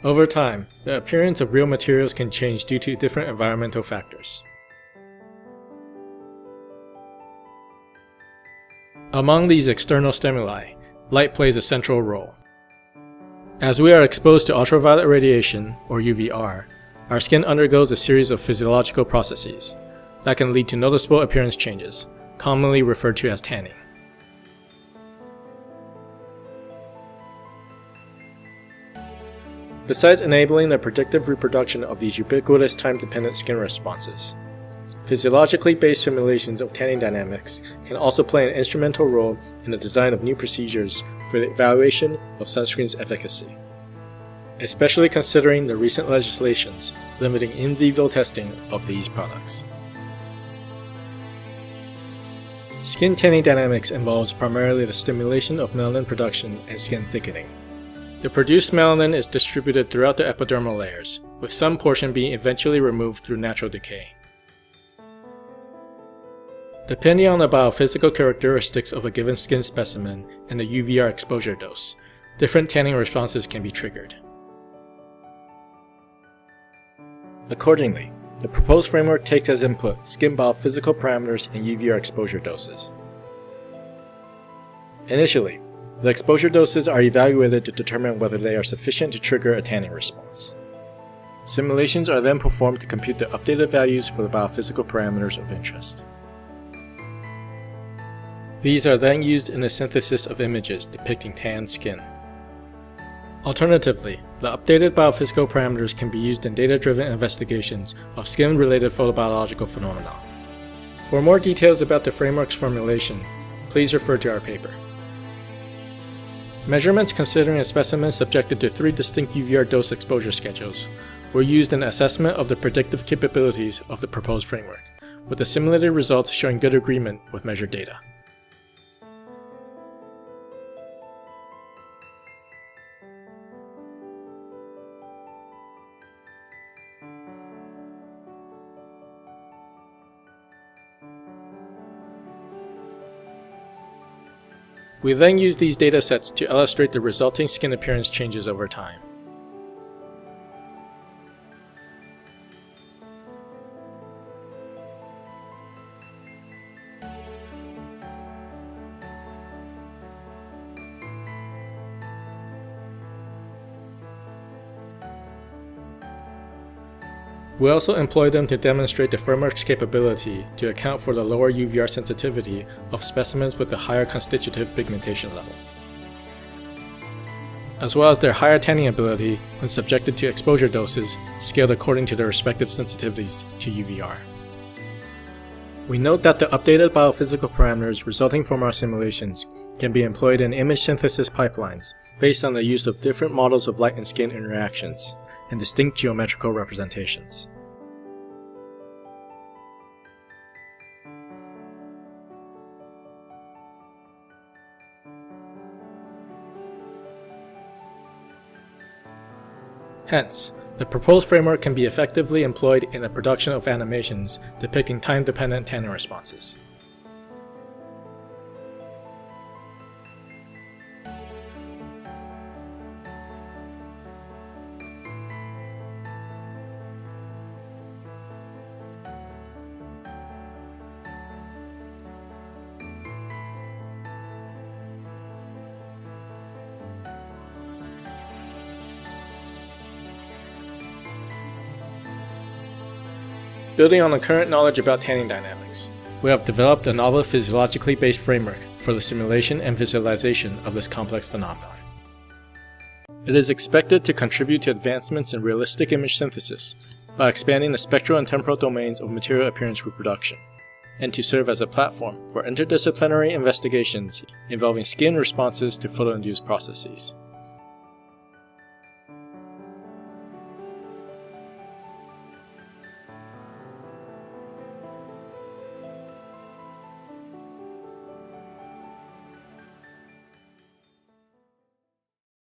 Over time, the appearance of real materials can change due to different environmental factors. Among these external stimuli, light plays a central role. As we are exposed to ultraviolet radiation, or UVR, our skin undergoes a series of physiological processes that can lead to noticeable appearance changes, commonly referred to as tanning. Besides enabling the predictive reproduction of these ubiquitous time-dependent skin responses, physiologically-based simulations of tanning dynamics can also play an instrumental role in the design of new procedures for the evaluation of sunscreen's efficacy, especially considering the recent legislations limiting in vivo testing of these products. Skin tanning dynamics involves primarily the stimulation of melanin production and skin thickening. The produced melanin is distributed throughout the epidermal layers, with some portion being eventually removed through natural decay. Depending on the biophysical characteristics of a given skin specimen and the UVR exposure dose, different tanning responses can be triggered. Accordingly, the proposed framework takes as input skin biophysical parameters and UVR exposure doses. Initially, the exposure doses are evaluated to determine whether they are sufficient to trigger a tanning response. Simulations are then performed to compute the updated values for the biophysical parameters of interest. These are then used in the synthesis of images depicting tanned skin. Alternatively, the updated biophysical parameters can be used in data-driven investigations of skin-related photobiological phenomena. For more details about the framework's formulation, please refer to our paper. Measurements considering a specimen subjected to 3 distinct UVR dose exposure schedules were used in assessment of the predictive capabilities of the proposed framework, with the simulated results showing good agreement with measured data. We then use these datasets to illustrate the resulting skin appearance changes over time. We also employ them to demonstrate the framework's capability to account for the lower UVR sensitivity of specimens with a higher constitutive pigmentation level, as well as their higher tanning ability when subjected to exposure doses scaled according to their respective sensitivities to UVR. We note that the updated biophysical parameters resulting from our simulations can be employed in image synthesis pipelines based on the use of different models of light and skin interactions and distinct geometrical representations. Hence, the proposed framework can be effectively employed in the production of animations depicting time-dependent tanning responses. Building on the current knowledge about tanning dynamics, we have developed a novel physiologically-based framework for the simulation and visualization of this complex phenomenon. It is expected to contribute to advancements in realistic image synthesis by expanding the spectral and temporal domains of material appearance reproduction, and to serve as a platform for interdisciplinary investigations involving skin responses to photoinduced processes.